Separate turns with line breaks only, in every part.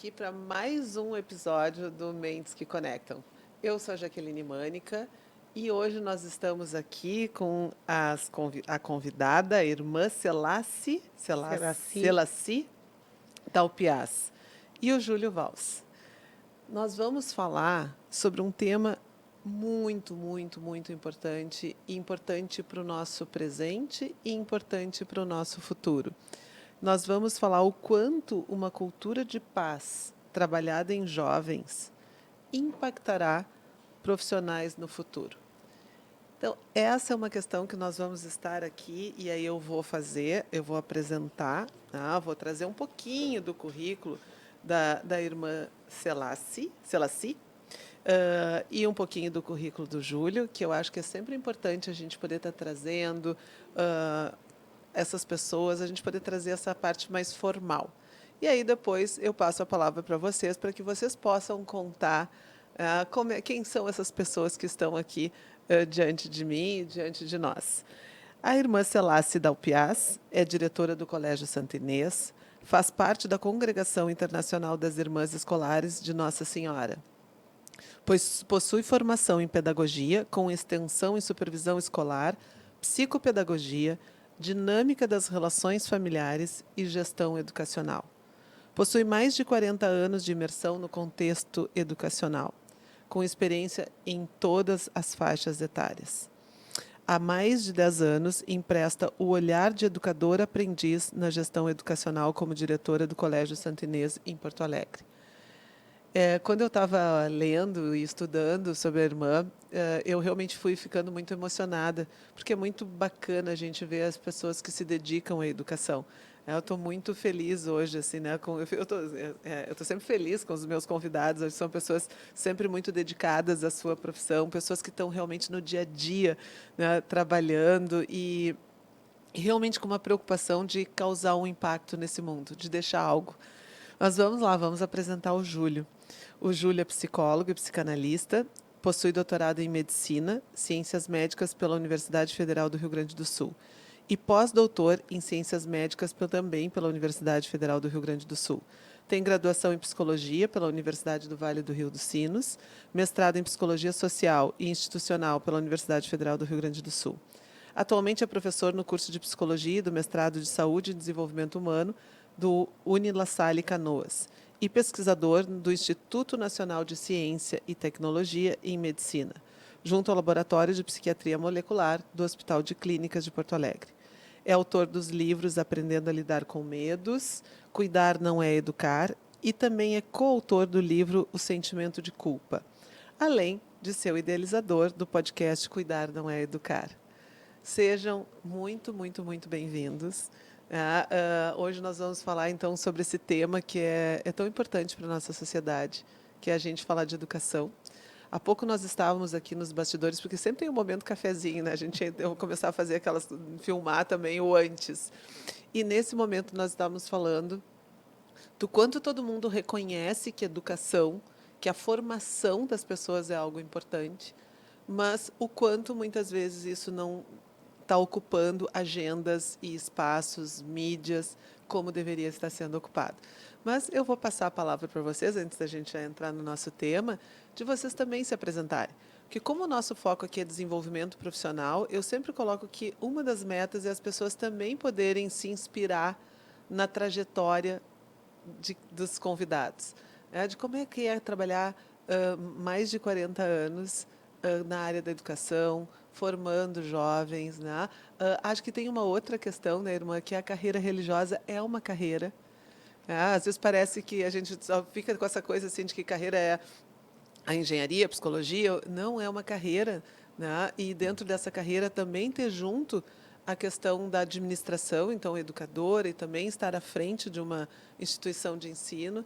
aqui para mais um episódio do Mentes que Conectam. Eu sou a Jaqueline Mânica e hoje nós estamos aqui com a convidada, a irmã
Selaci.
Selassie Dalpiaz e o Júlio Valls. Nós vamos falar sobre um tema muito importante, e importante para o nosso presente e importante para o nosso futuro. Nós vamos falar o quanto uma cultura de paz trabalhada em jovens impactará profissionais no futuro. Então, essa é uma questão que nós vamos estar aqui e aí eu vou apresentar, vou trazer um pouquinho do currículo da irmã Selassie, e um pouquinho do currículo do Júlio, que eu acho que é sempre importante a gente poder estar trazendo essas pessoas, a gente poder trazer essa parte mais formal. E aí depois eu passo a palavra para vocês, para que vocês possam contar quem são essas pessoas que estão aqui diante de mim e diante de nós. A irmã Selassie Dalpiaz é diretora do Colégio Santa Inês, faz parte da Congregação Internacional das Irmãs Escolares de Nossa Senhora, pois possui formação em pedagogia, com extensão em supervisão escolar, psicopedagogia, dinâmica das relações familiares e gestão educacional. Possui mais de 40 anos de imersão no contexto educacional, com experiência em todas as faixas etárias. Há mais de 10 anos, empresta o olhar de educadora-aprendiz na gestão educacional como diretora do Colégio Santa Inês, em Porto Alegre. Quando eu estava lendo e estudando sobre a irmã, eu realmente fui ficando muito emocionada, porque é muito bacana a gente ver as pessoas que se dedicam à educação. Eu estou muito feliz hoje, assim, né? Eu tô sempre feliz com os meus convidados. Hoje são pessoas sempre muito dedicadas à sua profissão, pessoas que estão realmente no dia a dia, né, trabalhando e realmente com uma preocupação de causar um impacto nesse mundo, de deixar algo. Mas vamos lá, vamos apresentar o Júlio. O Júlio é psicólogo e psicanalista, possui doutorado em Medicina, Ciências Médicas pela Universidade Federal do Rio Grande do Sul e pós-doutor em Ciências Médicas também pela Universidade Federal do Rio Grande do Sul. Tem graduação em Psicologia pela Universidade do Vale do Rio dos Sinos, mestrado em Psicologia Social e Institucional pela Universidade Federal do Rio Grande do Sul. Atualmente é professor no curso de Psicologia e do mestrado de Saúde e Desenvolvimento Humano do Unila Salle Canoas e pesquisador do Instituto Nacional de Ciência e Tecnologia em Medicina, junto ao Laboratório de Psiquiatria Molecular do Hospital de Clínicas de Porto Alegre. É autor dos livros Aprendendo a Lidar com Medos, Cuidar Não é Educar e também é coautor do livro O Sentimento de Culpa, além de ser o idealizador do podcast Cuidar Não é Educar. Sejam muito bem-vindos. Hoje nós vamos falar então sobre esse tema que é tão importante para a nossa sociedade, que é a gente falar de educação. Há pouco nós estávamos aqui nos bastidores, porque sempre tem um momento cafezinho, né? Eu vou começar a fazer filmar também o antes. E nesse momento nós estávamos falando do quanto todo mundo reconhece que educação, que a formação das pessoas é algo importante, mas o quanto muitas vezes isso não está ocupando agendas e espaços, mídias, como deveria estar sendo ocupado. Mas eu vou passar a palavra para vocês, antes da gente entrar no nosso tema, de vocês também se apresentarem. Porque como o nosso foco aqui é desenvolvimento profissional, eu sempre coloco que uma das metas é as pessoas também poderem se inspirar na trajetória dos convidados, de como é que é trabalhar mais de 40 anos na área da educação, formando jovens. Né? Acho que tem uma outra questão, né, irmã, que a carreira religiosa é uma carreira. Às vezes parece que a gente só fica com essa coisa assim de que carreira é a engenharia, a psicologia. Não é uma carreira. Né? E dentro dessa carreira também ter junto a questão da administração, então educadora, e também estar à frente de uma instituição de ensino.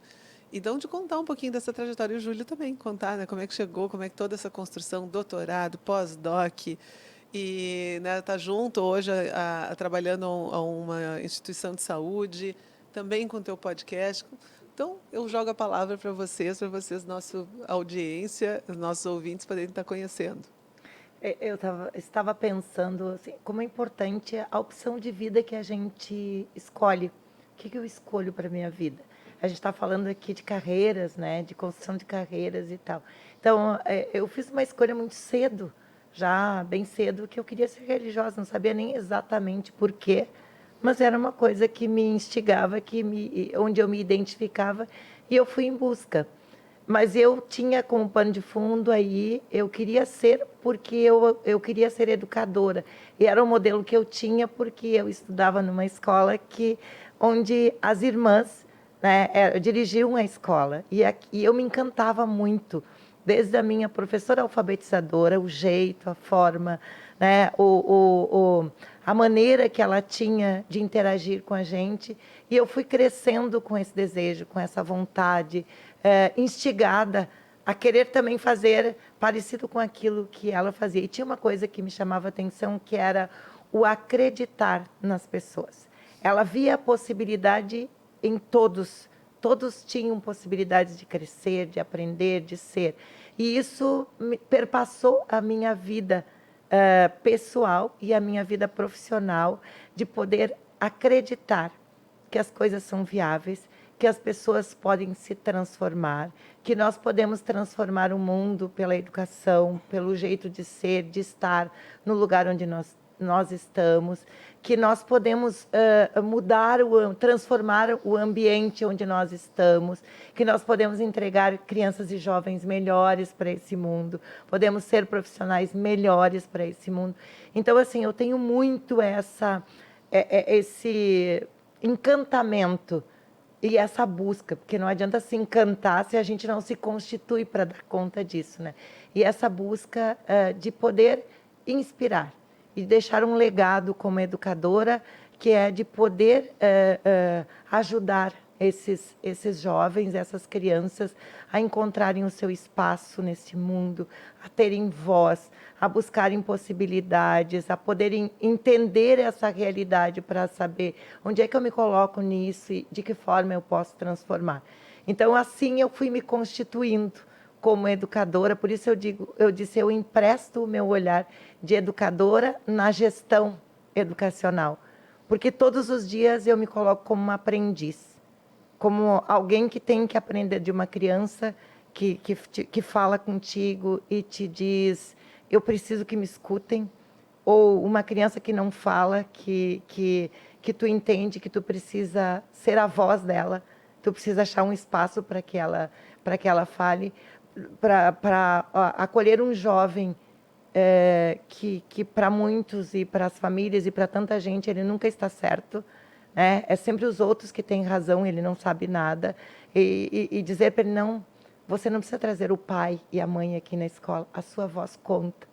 Então, de contar um pouquinho dessa trajetória, e o Júlio também contar, né, como é que chegou, como é que toda essa construção, doutorado, pós-doc, e né, tá junto hoje trabalhando a uma instituição de saúde, também com o teu podcast. Então, eu jogo a palavra para vocês, nossa audiência, os nossos ouvintes poderem estar conhecendo.
Estava pensando assim, como é importante a opção de vida que a gente escolhe. O que eu escolho para a minha vida? a gente está falando aqui de carreiras, né, de construção de carreiras e tal. Então, eu fiz uma escolha muito cedo, já bem cedo, que eu queria ser religiosa, não sabia nem exatamente por quê, mas era uma coisa que me instigava, onde eu me identificava, e eu fui em busca. Mas eu tinha como pano de fundo aí, eu queria ser, porque eu queria ser educadora. E era o modelo que eu tinha, porque eu estudava numa escola onde as irmãs, né, dirigiam a escola. E eu me encantava muito, desde a minha professora alfabetizadora, o jeito, a forma, né, a maneira que ela tinha de interagir com a gente. E eu fui crescendo com esse desejo, com essa vontade, instigada a querer também fazer parecido com aquilo que ela fazia. E tinha uma coisa que me chamava a atenção, que era o acreditar nas pessoas. Ela via a possibilidade em todos. Todos tinham possibilidades de crescer, de aprender, de ser. E isso perpassou a minha vida pessoal e a minha vida profissional, de poder acreditar que as coisas são viáveis, que as pessoas podem se transformar, que nós podemos transformar o mundo pela educação, pelo jeito de ser, de estar no lugar onde nós estamos, que nós podemos transformar o ambiente onde nós estamos, que nós podemos entregar crianças e jovens melhores para esse mundo, podemos ser profissionais melhores para esse mundo. Então, assim, eu tenho muito esse encantamento e essa busca, porque não adianta se encantar se a gente não se constitui para dar conta disso, né? E essa busca de poder inspirar e deixar um legado como educadora, que é de poder ajudar esses jovens, essas crianças, a encontrarem o seu espaço nesse mundo, a terem voz, a buscarem possibilidades, a poderem entender essa realidade para saber onde é que eu me coloco nisso e de que forma eu posso transformar. Então, assim, eu fui me constituindo como educadora, por isso eu disse, eu empresto o meu olhar de educadora na gestão educacional, porque todos os dias eu me coloco como uma aprendiz, como alguém que tem que aprender de uma criança que fala contigo e te diz, eu preciso que me escutem, ou uma criança que não fala, que tu entende que tu precisa ser a voz dela, tu precisa achar um espaço para que ela fale, para acolher um jovem que para muitos e para as famílias e para tanta gente ele nunca está certo, né? É sempre os outros que têm razão, ele não sabe nada, e dizer para ele, não, você não precisa trazer o pai e a mãe aqui na escola, a sua voz conta,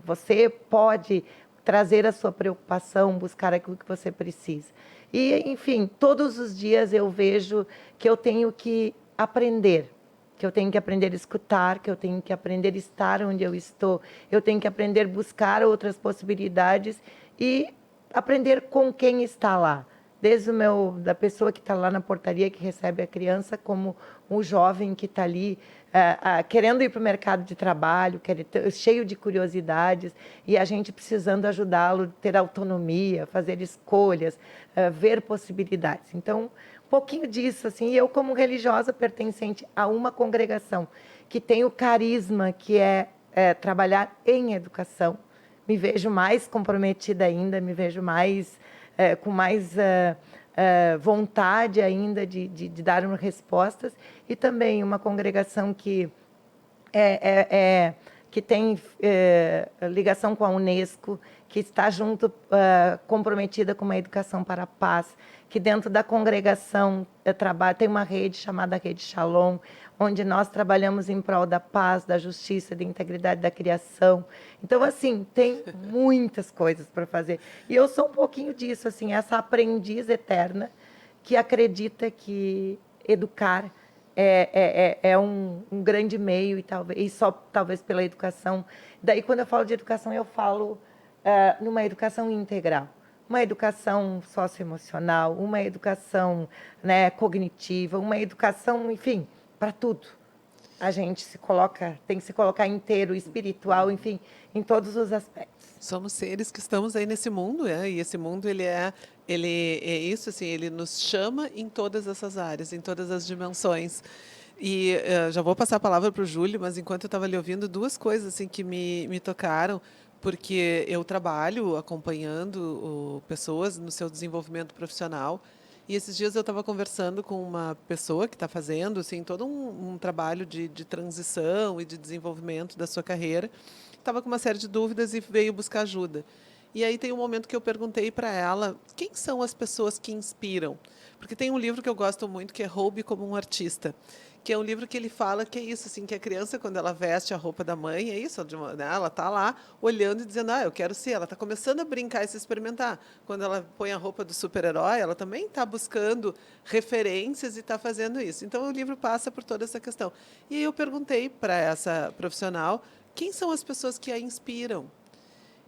você pode trazer a sua preocupação, buscar aquilo que você precisa. E, enfim, todos os dias eu vejo que eu tenho que aprender, que eu tenho que aprender a escutar, que eu tenho que aprender a estar onde eu estou, eu tenho que aprender a buscar outras possibilidades e aprender com quem está lá. Desde da pessoa que está lá na portaria, que recebe a criança, como o jovem que está ali querendo ir para o mercado de trabalho, cheio de curiosidades, e a gente precisando ajudá-lo a ter autonomia, fazer escolhas, ver possibilidades. Então, um pouquinho disso, assim, eu como religiosa pertencente a uma congregação que tem o carisma que é trabalhar em educação, me vejo mais comprometida ainda, me vejo com mais vontade ainda de dar respostas, e também uma congregação que tem ligação com a Unesco, que está junto, comprometida com uma educação para a paz, que dentro da congregação tem uma rede chamada Rede Shalom, onde nós trabalhamos em prol da paz, da justiça, da integridade da criação. Então, assim, tem muitas coisas para fazer. E eu sou um pouquinho disso, assim, essa aprendiz eterna que acredita que educar é um grande meio, e só talvez pela educação. Daí, quando eu falo de educação, eu falo numa educação integral, uma educação socioemocional, uma educação, né, cognitiva, uma educação, enfim, para tudo. a gente tem que se colocar inteiro, espiritual, enfim, em todos os aspectos.
Somos seres que estamos aí nesse mundo, e esse mundo ele é isso assim, ele nos chama em todas essas áreas, em todas as dimensões. E já vou passar a palavra para o Júlio, mas enquanto eu estava ali ouvindo, duas coisas assim que me tocaram, porque eu trabalho acompanhando pessoas no seu desenvolvimento profissional. E esses dias eu estava conversando com uma pessoa que está fazendo assim, todo um trabalho de transição e de desenvolvimento da sua carreira. Estava com uma série de dúvidas e veio buscar ajuda. E aí tem um momento que eu perguntei para ela quem são as pessoas que inspiram. Porque tem um livro que eu gosto muito que é Roube como um Artista, que é um livro que ele fala que é isso, assim, que a criança, quando ela veste a roupa da mãe, é isso, né, ela está lá olhando e dizendo, eu quero ser. Ela está começando a brincar e se experimentar. Quando ela põe a roupa do super-herói, ela também está buscando referências e está fazendo isso. Então, o livro passa por toda essa questão. E aí eu perguntei para essa profissional quem são as pessoas que a inspiram.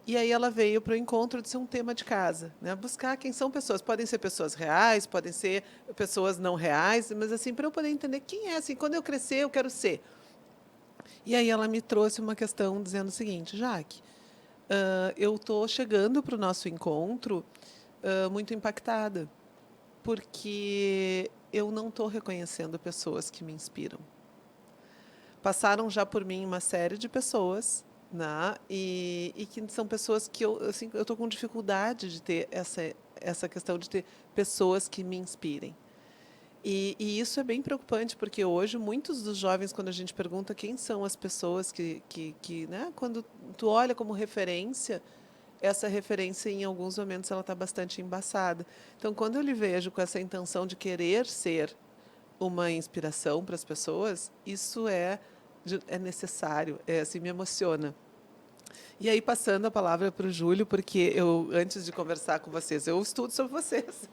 E aí ela veio para o encontro de ser um tema de casa, né? Buscar quem são pessoas. Podem ser pessoas reais, podem ser pessoas não reais, mas assim, para eu poder entender quem é, assim, quando eu crescer, eu quero ser. E aí ela me trouxe uma questão dizendo o seguinte, Jaque, eu estou chegando para o nosso encontro muito impactada, porque eu não estou reconhecendo pessoas que me inspiram. Passaram já por mim uma série de pessoas, né? E que são pessoas que eu assim, eu estou com dificuldade de ter essa questão de ter pessoas que me inspirem. E isso é bem preocupante, porque hoje muitos dos jovens, quando a gente pergunta quem são as pessoas que né, quando tu olha como referência, essa referência em alguns momentos ela está bastante embaçada. Então, quando eu lhe vejo com essa intenção de querer ser uma inspiração para as pessoas, isso é necessário, assim, me emociona. E aí, passando a palavra para o Júlio, porque eu, antes de conversar com vocês, eu estudo sobre vocês.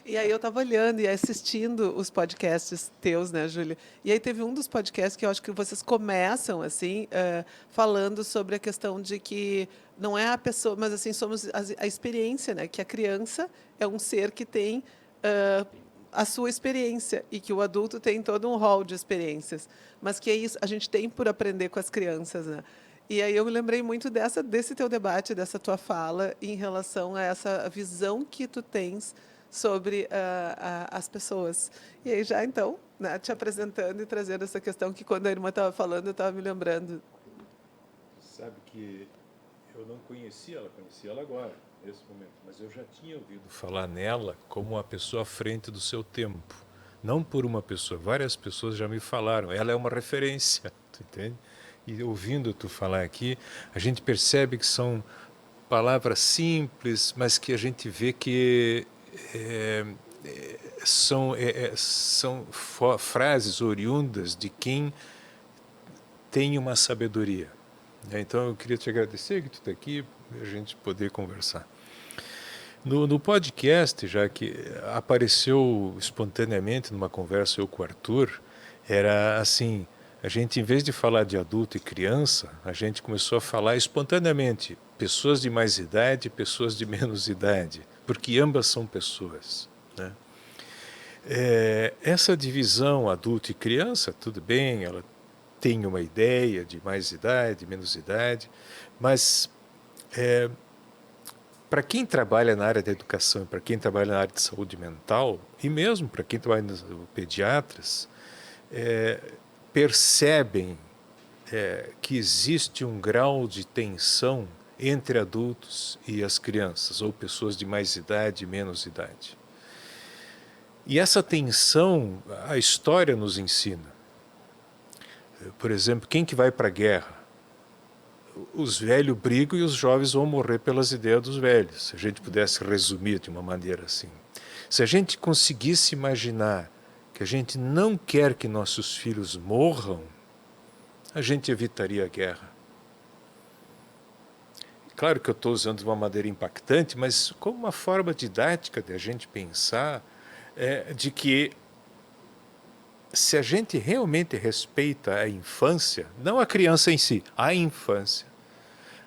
E aí eu estava olhando e assistindo os podcasts teus, né, Júlio? E aí teve um dos podcasts que eu acho que vocês começam, assim, falando sobre a questão de que não é a pessoa, mas assim, somos a experiência, né? Que a criança é um ser que tem a sua experiência e que o adulto tem todo um rol de experiências, mas que é isso, a gente tem por aprender com as crianças, né? E aí eu me lembrei muito desse teu debate, dessa tua fala em relação a essa visão que tu tens sobre as pessoas. E aí já então, né, te apresentando e trazendo essa questão que quando a irmã estava falando, eu estava me lembrando.
Sabe que eu não conhecia ela agora, nesse momento, mas eu já tinha ouvido falar nela como uma pessoa à frente do seu tempo. Não por uma pessoa, várias pessoas já me falaram, ela é uma referência, tu entende? E ouvindo tu falar aqui, a gente percebe que são palavras simples, mas que a gente vê que são frases oriundas de quem tem uma sabedoria. Então eu queria te agradecer que tu está aqui, a gente poder conversar. No podcast, já que apareceu espontaneamente numa conversa eu com o Arthur, era assim, a gente em vez de falar de adulto e criança, a gente começou a falar espontaneamente, pessoas de mais idade e pessoas de menos idade, porque ambas são pessoas, né? Essa divisão adulto e criança, tudo bem, ela tem uma ideia de mais idade, menos idade, mas para quem trabalha na área da educação, para quem trabalha na área de saúde mental, e mesmo para quem trabalha nos pediatras, percebem que existe um grau de tensão entre adultos e as crianças, ou pessoas de mais idade e menos idade. E essa tensão, a história nos ensina. Por exemplo, quem que vai para a guerra? Os velhos brigam e os jovens vão morrer pelas ideias dos velhos, se a gente pudesse resumir de uma maneira assim. Se a gente conseguisse imaginar que a gente não quer que nossos filhos morram, a gente evitaria a guerra. Claro que eu estou usando de uma maneira impactante, mas como uma forma didática de a gente pensar de que se a gente realmente respeita a infância, não a criança em si, a infância,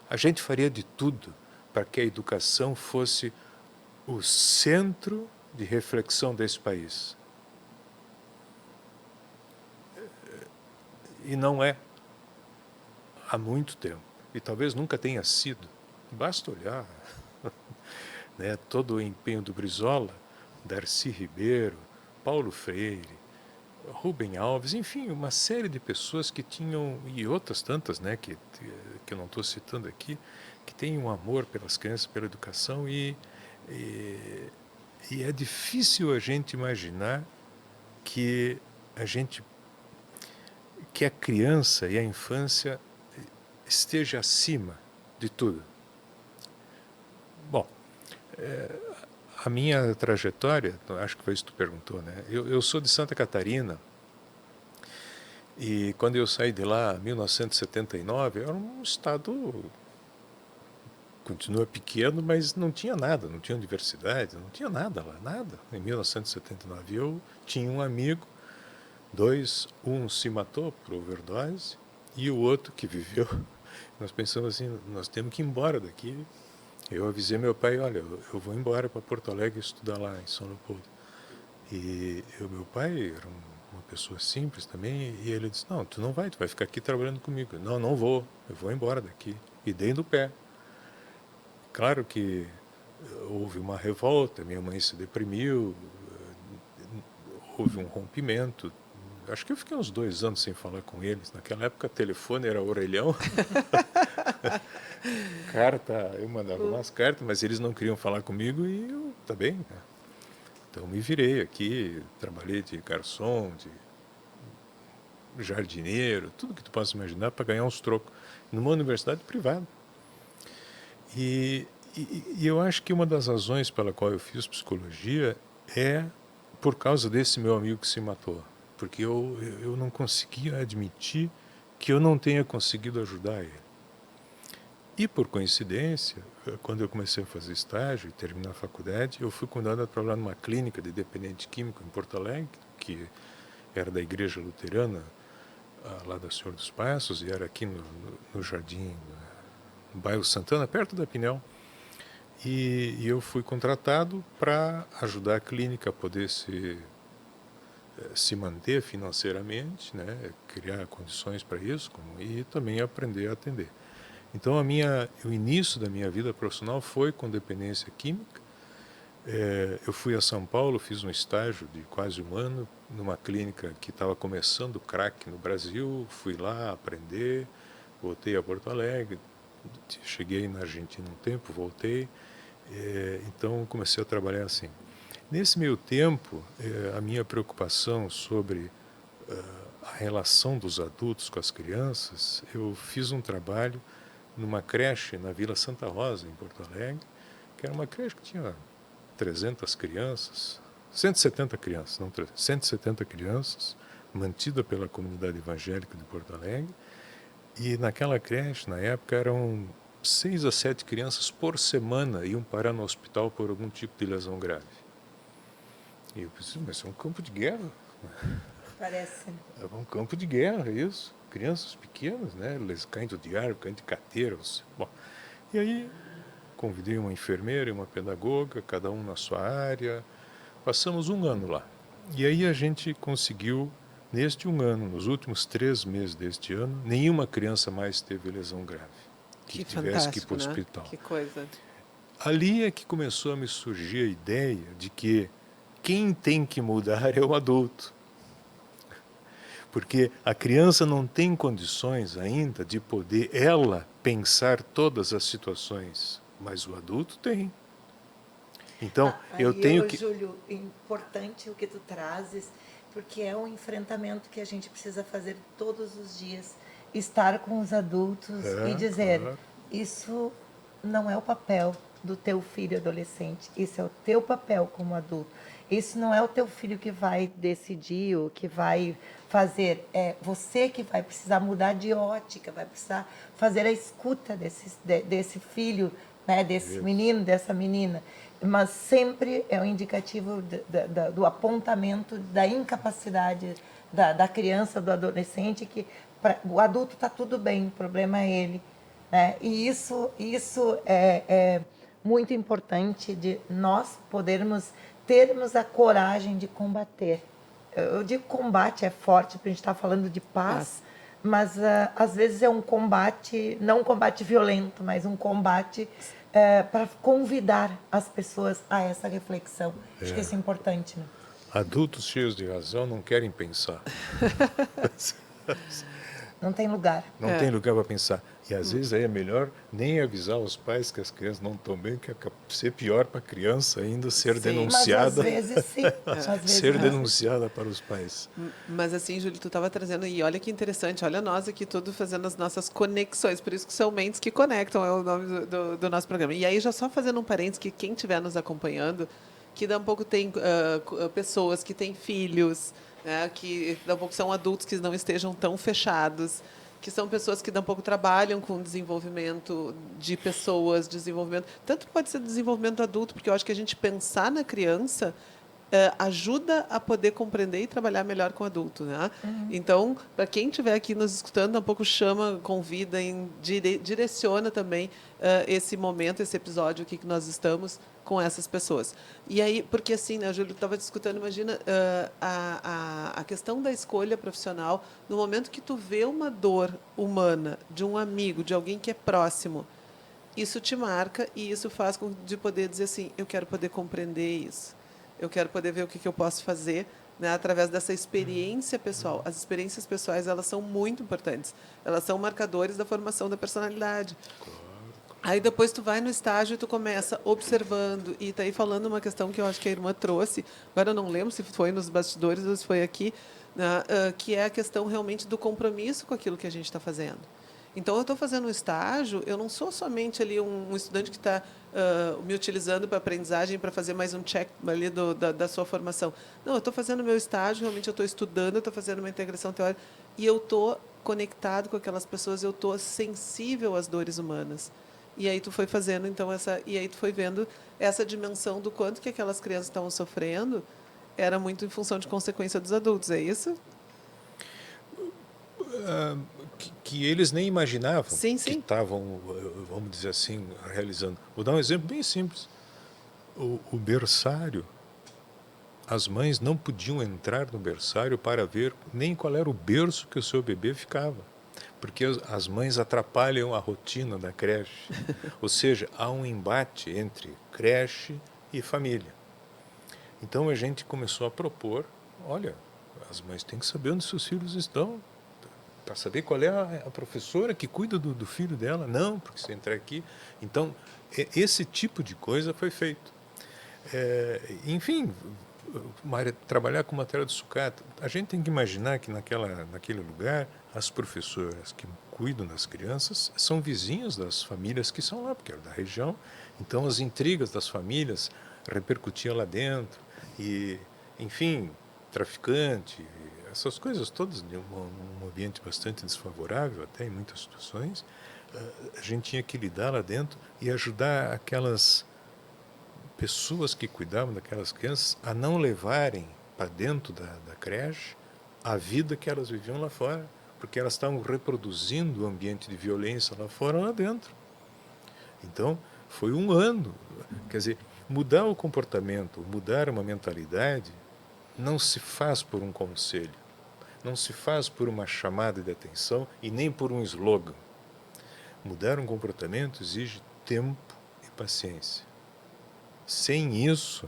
a gente faria de tudo para que a educação fosse o centro de reflexão desse país. E não é há muito tempo. E talvez nunca tenha sido. Basta olhar né, todo o empenho do Brizola, Darcy Ribeiro, Paulo Freire, Rubem Alves, enfim, uma série de pessoas que tinham, e outras tantas, né, que eu não estou citando aqui, que têm um amor pelas crianças, pela educação, e, e é difícil a gente imaginar que que a criança e a infância esteja acima de tudo. Bom, a minha trajetória, acho que foi isso que tu perguntou, né? Eu sou de Santa Catarina e quando eu saí de lá em 1979, era um estado, continua pequeno, mas não tinha nada, não tinha universidade, não tinha nada lá, nada. Em 1979 eu tinha um amigo, um se matou por overdose e o outro que viveu. Nós pensamos assim, nós temos que ir embora daqui. Eu avisei meu pai, olha, eu vou embora para Porto Alegre estudar lá em São Leopoldo. E meu pai era uma pessoa simples também, e ele disse, não, tu não vai, tu vai ficar aqui trabalhando comigo. Não, não vou, eu vou embora daqui. E dei no pé. Claro que houve uma revolta, minha mãe se deprimiu, houve um rompimento. Acho que eu fiquei uns 2 anos sem falar com eles. Naquela época, telefone era orelhão. Carta, eu mandava umas cartas, mas eles não queriam falar comigo e eu, tá bem. Né? Então, me virei aqui, trabalhei de garçom, de jardineiro, tudo que tu possa imaginar para ganhar uns trocos, numa universidade privada. E eu acho que uma das razões pela qual eu fiz psicologia é por causa desse meu amigo que se matou. Porque eu não conseguia admitir que eu não tenha conseguido ajudar ele. E por coincidência, quando eu comecei a fazer estágio e terminar a faculdade, eu fui convidado a trabalhar numa clínica de dependente químico em Porto Alegre, que era da Igreja Luterana, lá da Senhor dos Passos, e era aqui no Jardim, no bairro Santana, perto da Pinel. E eu fui contratado para ajudar a clínica a poder se manter financeiramente, né, criar condições para isso, e também aprender a atender. Então, o início da minha vida profissional foi com dependência química. Eu fui a São Paulo, fiz um estágio de quase 1 ano numa clínica que estava começando o crack no Brasil. Fui lá aprender, voltei a Porto Alegre, cheguei na Argentina um tempo, voltei. Então, comecei a trabalhar assim. Nesse meio tempo, a minha preocupação sobre a relação dos adultos com as crianças, eu fiz um trabalho numa creche na Vila Santa Rosa, em Porto Alegre, que era uma creche que tinha 300 crianças, 170 crianças, não 300, 170 crianças, mantida pela comunidade evangélica de Porto Alegre. E naquela creche, na época, eram 6 a 7 crianças por semana iam parar no hospital por algum tipo de lesão grave. E eu pensei, mas é um campo de guerra.
Parece.
É um campo de guerra, isso. Crianças pequenas, né? Eles caindo de árvore, caindo de cateiras. Bom, e aí convidei uma enfermeira e uma pedagoga, cada um na sua área. Passamos 1 ano lá. E aí a gente conseguiu, neste 1 ano, nos últimos 3 meses deste ano, nenhuma criança mais teve lesão grave. Que tivesse que ir para o hospital.
Que coisa.
Ali é que começou a me surgir a ideia de que quem tem que mudar é o adulto. Porque a criança não tem condições ainda de poder, ela, pensar todas as situações, mas o adulto tem. Então, eu tenho que...
Júlio, importante o que tu trazes, porque é um enfrentamento que a gente precisa fazer todos os dias. Estar com os adultos e dizer, claro, isso não é o papel do teu filho adolescente, isso é o teu papel como adulto. Isso não é o teu filho que vai decidir, o que vai fazer. É você que vai precisar mudar de ótica, vai precisar fazer a escuta desse filho, né, desse menino, dessa menina. Mas sempre é um indicativo do apontamento da incapacidade da criança, do adolescente, que o adulto está tudo bem, o problema é ele. Né? E isso é muito importante de nós termos a coragem de combater. Eu digo combate é forte, porque a gente está falando de paz, mas às vezes é um combate, não um combate violento, mas um combate para convidar as pessoas a essa reflexão. Acho que isso é importante, né?
Adultos cheios de razão não querem pensar.
Não tem lugar.
Não tem lugar para pensar. E às vezes aí é melhor nem avisar os pais que as crianças não estão bem, que é ser pior para a criança ainda ser denunciada.
Mas às vezes sim. Às vezes
Ser
não.
denunciada para os pais.
Mas assim, Júlio, tu estava trazendo, e olha que interessante, olha nós aqui tudo fazendo as nossas conexões, por isso que são mentes que conectam, é o nome do nosso programa. E aí, já só fazendo um parênteses, que quem estiver nos acompanhando, que dá um pouco tem pessoas que têm filhos, né, que dá um pouco são adultos que não estejam tão fechados, que são pessoas que dá um pouco trabalham com desenvolvimento de pessoas, desenvolvimento, tanto pode ser desenvolvimento adulto, porque eu acho que a gente pensar na criança ajuda a poder compreender e trabalhar melhor com o adulto, né? Então, para quem estiver aqui nos escutando, um pouco chama, convida, direciona também esse momento, esse episódio aqui que nós estamos com essas pessoas. E aí, porque assim, né, Júlio, estava discutindo, imagina a questão da escolha profissional, no momento que tu vê uma dor humana de um amigo, de alguém que é próximo, isso te marca e isso faz com de poder dizer assim, eu quero poder compreender isso. Eu quero poder ver o que eu posso fazer, né, através dessa experiência pessoal. As experiências pessoais, elas são muito importantes. Elas são marcadores da formação da personalidade. Aí depois tu vai no estágio e tu começa observando. E está aí falando uma questão que eu acho que a irmã trouxe. Agora eu não lembro se foi nos bastidores ou se foi aqui, né, que é a questão realmente do compromisso com aquilo que a gente está fazendo. Então, eu estou fazendo um estágio, eu não sou somente ali um estudante que está me utilizando para aprendizagem, para fazer mais um check ali da sua formação. Não, eu estou fazendo meu estágio, realmente eu estou estudando, eu estou fazendo uma integração teórica, e eu estou conectado com aquelas pessoas, eu estou sensível às dores humanas. E aí tu foi fazendo, então, e aí tu foi vendo essa dimensão do quanto que aquelas crianças estavam sofrendo, era muito em função de consequência dos adultos, é isso?
Que eles nem imaginavam
Sim,
que
sim.
estavam, vamos dizer assim, realizando. Vou dar um exemplo bem simples. O berçário, as mães não podiam entrar no berçário para ver nem qual era o berço que o seu bebê ficava, porque as mães atrapalham a rotina da creche. Ou seja, há um embate entre creche e família. Então a gente começou a propor, olha, as mães têm que saber onde seus filhos estão, para saber qual é a professora que cuida do filho dela. Não, porque se entrar aqui... Então, esse tipo de coisa foi feito. Enfim, trabalhar com matéria de sucata. A gente tem que imaginar que naquele lugar, as professoras que cuidam das crianças são vizinhas das famílias que são lá, porque eram da região. Então, as intrigas das famílias repercutiam lá dentro. E, enfim, traficante... Essas coisas todas, de um ambiente bastante desfavorável, até em muitas situações, a gente tinha que lidar lá dentro e ajudar aquelas pessoas que cuidavam daquelas crianças a não levarem para dentro da creche a vida que elas viviam lá fora, porque elas estavam reproduzindo o ambiente de violência lá fora, lá dentro. Então, foi um ano. Quer dizer, mudar o comportamento, mudar uma mentalidade, não se faz por um conselho. Não se faz por uma chamada de atenção e nem por um slogan. Mudar um comportamento exige tempo e paciência. Sem isso,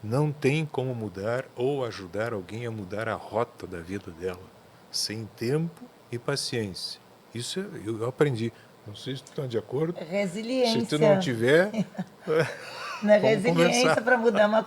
não tem como mudar ou ajudar alguém a mudar a rota da vida dela. Sem tempo e paciência. Isso eu aprendi. Não sei se tu está de acordo.
Resiliência.
Se tu não tiver...
Na resiliência, para mudar uma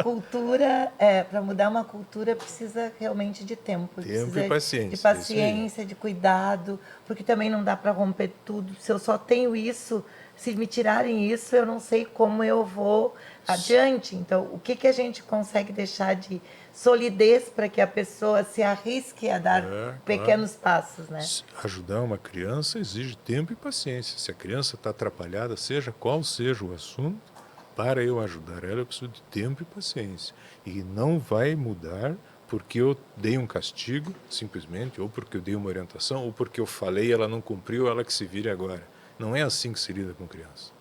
cultura, precisa realmente de tempo.
Tempo e paciência.
De paciência, de cuidado, porque também não dá para romper tudo. Se eu só tenho isso, se me tirarem isso, eu não sei como eu vou adiante. Então, o que a gente consegue deixar de solidez para que a pessoa se arrisque a dar pequenos passos, né?
Ajudar uma criança exige tempo e paciência. Se a criança está atrapalhada, seja qual seja o assunto, para eu ajudar ela, eu preciso de tempo e paciência. E não vai mudar porque eu dei um castigo, simplesmente, ou porque eu dei uma orientação, ou porque eu falei, ela não cumpriu, ela que se vire agora. Não é assim que se lida com criança.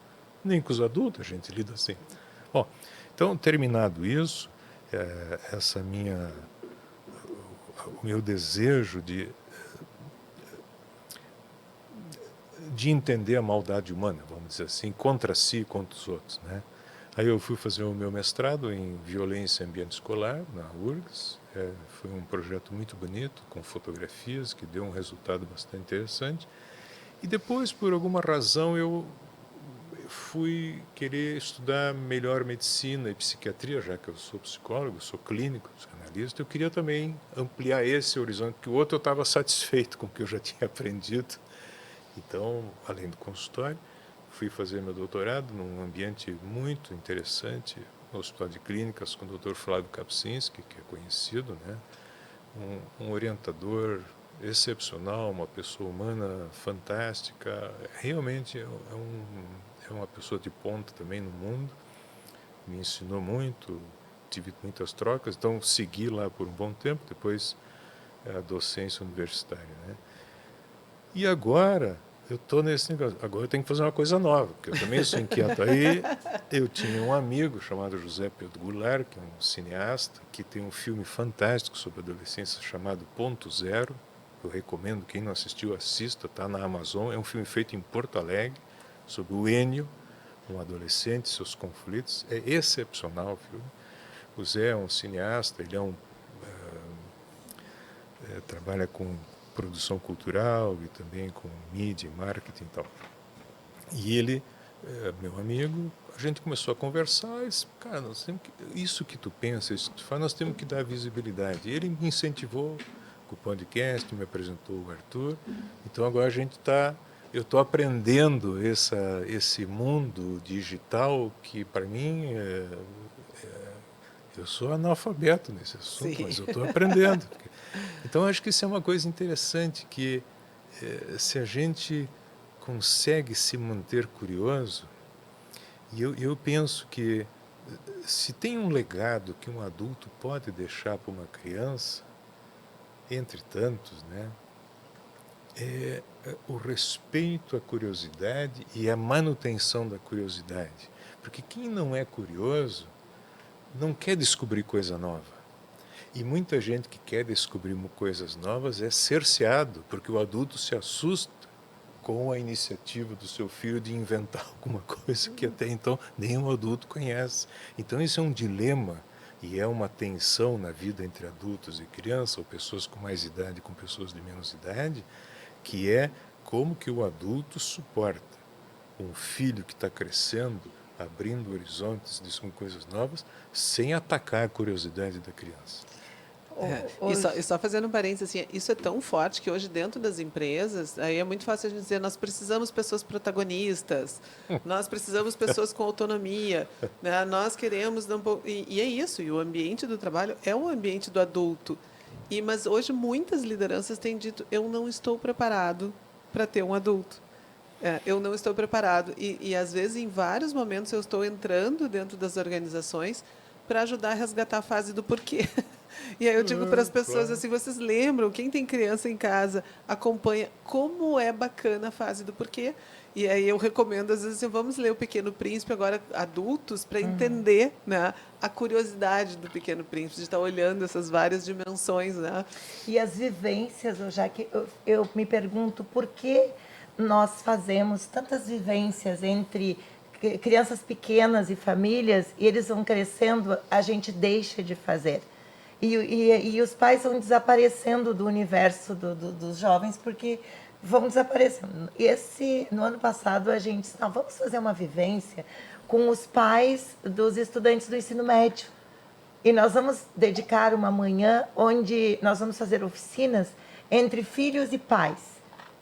Nem com os adultos a gente lida assim. Bom, então, terminado isso, o meu desejo de de entender a maldade humana, vamos dizer assim, contra si e contra os outros, né? Aí eu fui fazer o meu mestrado em violência em ambiente escolar, na URGS. Foi um projeto muito bonito, com fotografias, que deu um resultado bastante interessante. E depois, por alguma razão, eu fui querer estudar melhor medicina e psiquiatria, já que eu sou psicólogo, sou clínico, psicanalista. Eu queria também ampliar esse horizonte, porque o outro eu estava satisfeito com o que eu já tinha aprendido. Então, além do consultório, fui fazer meu doutorado num ambiente muito interessante, no Hospital de Clínicas, com o Dr. Flávio Kapczynski, que é conhecido, né? Um orientador excepcional, uma pessoa humana fantástica, realmente é uma pessoa de ponta também no mundo, me ensinou muito, tive muitas trocas, então segui lá por um bom tempo, depois a docência universitária, né? E agora eu estou nesse negócio, agora eu tenho que fazer uma coisa nova, porque eu também sou inquieto. Aí eu tinha um amigo chamado José Pedro Goulart, que é um cineasta, que tem um filme fantástico sobre adolescência chamado Ponto Zero. Eu recomendo, quem não assistiu, assista, está na Amazon. É um filme feito em Porto Alegre, sobre o Enio, um adolescente, seus conflitos. É excepcional o filme. O Zé é um cineasta, ele trabalha com produção cultural e também com mídia e marketing e tal. E ele, meu amigo, a gente começou a conversar e disse, cara, nós temos que, isso que tu pensa, isso que tu faz, nós temos que dar visibilidade. E ele me incentivou com o podcast, me apresentou o Arthur. Então agora a gente está, eu estou aprendendo esse mundo digital que para mim eu sou analfabeto nesse assunto,
Sim.
mas eu estou aprendendo. Então, acho que isso é uma coisa interessante, que se a gente consegue se manter curioso, e eu penso que se tem um legado que um adulto pode deixar para uma criança, entre tantos, né, é o respeito à curiosidade e a manutenção da curiosidade. Porque quem não é curioso não quer descobrir coisa nova. E muita gente que quer descobrir coisas novas é cerceado, porque o adulto se assusta com a iniciativa do seu filho de inventar alguma coisa que até então nenhum adulto conhece. Então isso é um dilema e é uma tensão na vida entre adultos e crianças, ou pessoas com mais idade com pessoas de menos idade, que é como que o adulto suporta um filho que está crescendo, abrindo horizontes, descobrindo coisas novas, sem atacar a curiosidade da criança.
E só fazendo um parênteses, assim, isso é tão forte que hoje dentro das empresas, aí é muito fácil a gente dizer, nós precisamos pessoas protagonistas, nós precisamos pessoas com autonomia, né? Nós queremos... E é isso, e o ambiente do trabalho é o ambiente do adulto. Mas hoje muitas lideranças têm dito, eu não estou preparado para ter um adulto. Eu não estou preparado. E, às vezes, em vários momentos, eu estou entrando dentro das organizações para ajudar a resgatar a fase do porquê. E aí eu digo para as pessoas,
claro.
assim, vocês lembram, quem tem criança em casa, acompanha como é bacana a fase do porquê. E aí eu recomendo, às vezes, assim, vamos ler o Pequeno Príncipe agora, adultos, para entender, né, a curiosidade do Pequeno Príncipe, de estar olhando essas várias dimensões, né?
E as vivências, já que eu me pergunto por que nós fazemos tantas vivências entre crianças pequenas e famílias, e eles vão crescendo, a gente deixa de fazer. E os pais vão desaparecendo do universo dos jovens, porque vão desaparecendo. No ano passado, a gente disse, não, vamos fazer uma vivência com os pais dos estudantes do ensino médio. E nós vamos dedicar uma manhã onde nós vamos fazer oficinas entre filhos e pais.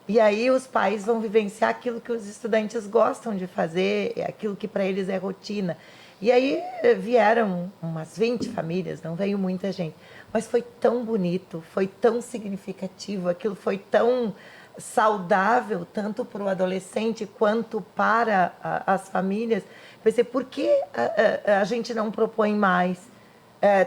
E aí os pais vão vivenciar aquilo que os estudantes gostam de fazer, aquilo que para eles é rotina. E aí vieram umas 20 famílias, não veio muita gente. Mas foi tão bonito, foi tão significativo, aquilo foi tão saudável, tanto para o adolescente quanto para as famílias. Pensei, por que a gente não propõe mais?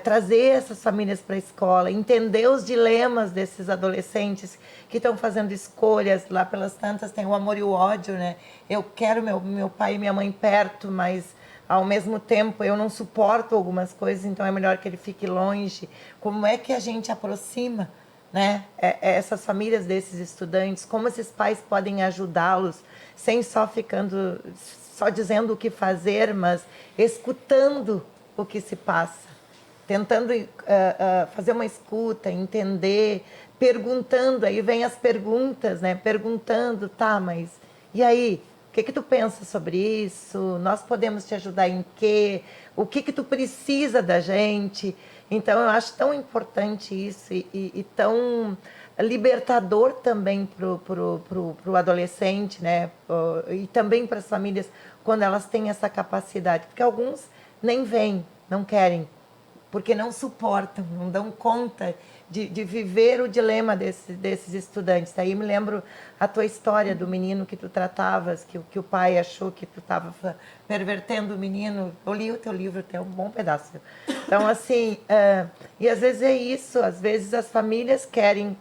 Trazer essas famílias para a escola, entender os dilemas desses adolescentes que estão fazendo escolhas, lá pelas tantas tem o amor e o ódio, né? Eu quero meu pai e minha mãe perto, mas ao mesmo tempo eu não suporto algumas coisas, então é melhor que ele fique longe. Como é que a gente aproxima né? Essas famílias desses estudantes, como esses pais podem ajudá-los, sem só dizendo o que fazer, mas escutando o que se passa, tentando fazer uma escuta, entender, perguntando, aí vem as perguntas, né? Perguntando, tá, mas e aí? O que tu pensa sobre isso? Nós podemos te ajudar em quê? O que tu precisa da gente? Então, eu acho tão importante isso e tão libertador também pro adolescente, né? E também para as famílias, quando elas têm essa capacidade. Porque alguns nem vêm, não querem, porque não suportam, não dão conta de viver o dilema desses estudantes. Aí me lembro a tua história do menino que tu tratavas, que o pai achou que tu estava pervertendo o menino. Eu li o teu livro, tem um bom pedaço. Então, assim, e às vezes é isso, às vezes as famílias querem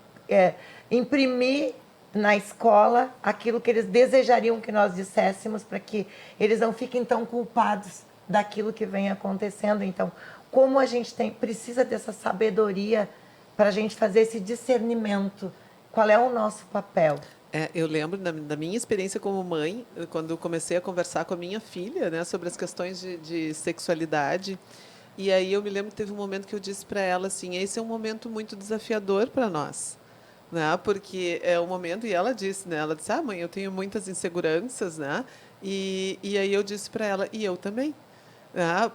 imprimir na escola aquilo que eles desejariam que nós disséssemos para que eles não fiquem tão culpados daquilo que vem acontecendo. Então, como a gente precisa dessa sabedoria para a gente fazer esse discernimento, qual é o nosso papel?
Eu lembro da minha experiência como mãe, quando eu comecei a conversar com a minha filha, né, sobre as questões de sexualidade. E aí eu me lembro que teve um momento que eu disse para ela assim, esse é um momento muito desafiador para nós, né? Porque é um momento, e ela disse, né? Ela disse, mãe, eu tenho muitas inseguranças, né? E aí eu disse para ela, e eu também.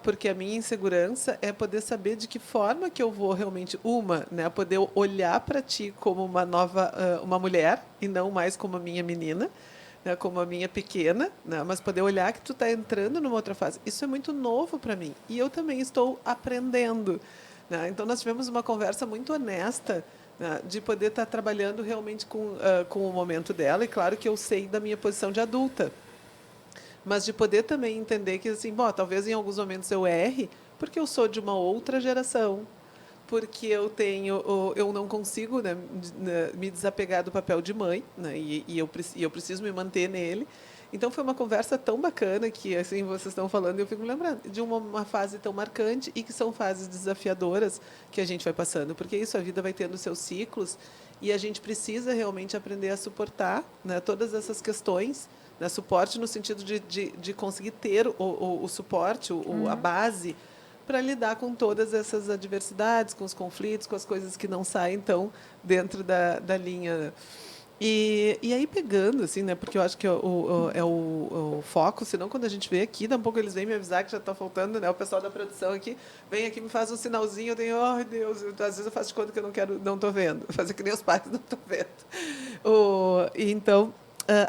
Porque a minha insegurança é poder saber de que forma que eu vou realmente, né, poder olhar para ti como uma nova, uma mulher e não mais como a minha menina, né, como a minha pequena, né, mas poder olhar que tu está entrando numa outra fase. Isso é muito novo para mim e eu também estou aprendendo, né? Então nós tivemos uma conversa muito honesta, né, de poder estar trabalhando realmente com o momento dela e claro que eu sei da minha posição de adulta. Mas de poder também entender que, assim, bom, talvez em alguns momentos eu erre, porque eu sou de uma outra geração, porque eu não consigo, né, me desapegar do papel de mãe, né, e eu preciso me manter nele. Então foi uma conversa tão bacana que, assim, vocês estão falando, eu fico lembrando de uma fase tão marcante e que são fases desafiadoras que a gente vai passando, porque isso, a vida vai tendo seus ciclos e a gente precisa realmente aprender a suportar, né, todas essas questões, né, suporte no sentido de conseguir ter o suporte, a base, para lidar com todas essas adversidades, com os conflitos, com as coisas que não saem tão dentro da linha. E aí pegando, assim, né? Porque eu acho que o foco, senão quando a gente vê aqui, dá um pouco eles vêm me avisar que já está faltando, né? O pessoal da produção aqui vem aqui, me faz um sinalzinho, eu tenho, oh Deus, às vezes eu faço de conta que eu não estou vendo, fazer que nem os pais não estão vendo. Então,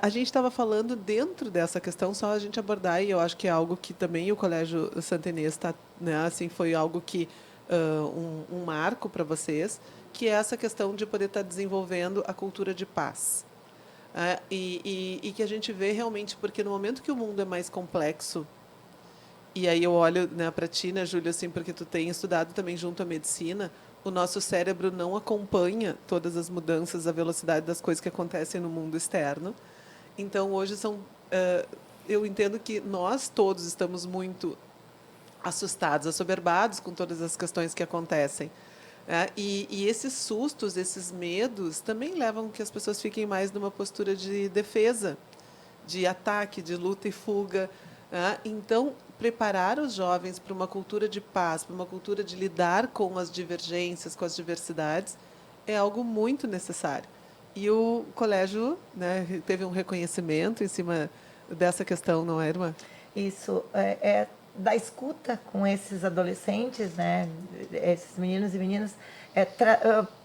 a gente estava falando dentro dessa questão, só a gente abordar, e eu acho que é algo que também o Colégio Santa Inês está, né? Assim, foi algo que um marco para vocês, que é essa questão de poder estar desenvolvendo a cultura de paz. E que a gente vê realmente, porque no momento que o mundo é mais complexo, e aí eu olho, né, para ti, né, Júlia, assim, porque tu tem estudado também junto à medicina, o nosso cérebro não acompanha todas as mudanças, a velocidade das coisas que acontecem no mundo externo. Então, hoje eu entendo que nós todos estamos muito assustados, assoberbados com todas as questões que acontecem. E esses sustos, esses medos, também levam que as pessoas fiquem mais numa postura de defesa, de ataque, de luta e fuga. Então, preparar os jovens para uma cultura de paz, para uma cultura de lidar com as divergências, com as diversidades, é algo muito necessário. E o colégio, né, teve um reconhecimento em cima dessa questão, não é, irmã?
Isso da escuta com esses adolescentes, né, esses meninos e meninas,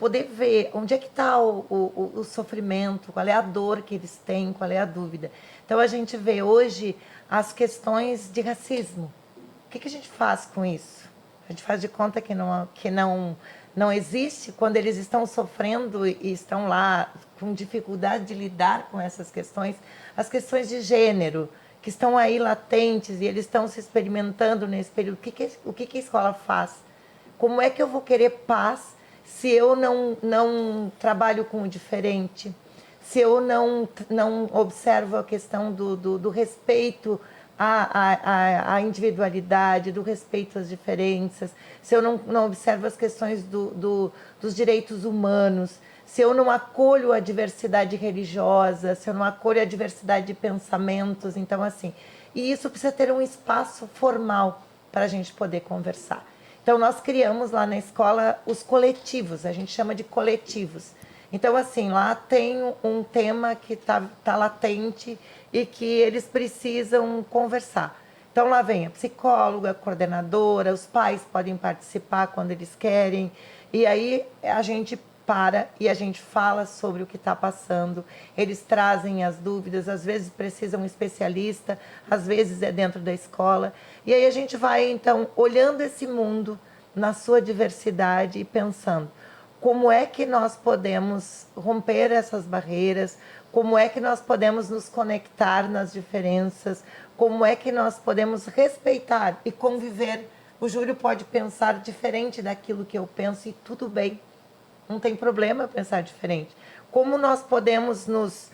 poder ver onde é que está o sofrimento, qual é a dor que eles têm, qual é a dúvida. Então, a gente vê hoje as questões de racismo. O que a gente faz com isso? A gente faz de conta que não existe quando eles estão sofrendo e estão lá com dificuldade de lidar com essas questões, as questões de gênero, que estão aí latentes e eles estão se experimentando nesse período. O que a escola faz? Como é que eu vou querer paz se eu não trabalho com o diferente? Se eu não observo a questão do respeito à individualidade, do respeito às diferenças, se eu não observo as questões dos direitos humanos, se eu não acolho a diversidade religiosa, se eu não acolho a diversidade de pensamentos. Então, assim, e isso precisa ter um espaço formal para a gente poder conversar. Então, nós criamos lá na escola os coletivos, a gente chama de coletivos. Então, assim, lá tem um tema que tá latente e que eles precisam conversar. Então, lá vem a psicóloga, a coordenadora, os pais podem participar quando eles querem. E aí a gente para e a gente fala sobre o que está passando. Eles trazem as dúvidas, às vezes precisam um especialista, às vezes é dentro da escola. E aí a gente vai, então, olhando esse mundo na sua diversidade e pensando como é que nós podemos romper essas barreiras, como é que nós podemos nos conectar nas diferenças, como é que nós podemos respeitar e conviver. O Júlio pode pensar diferente daquilo que eu penso e tudo bem, não tem problema pensar diferente. Como nós podemos nos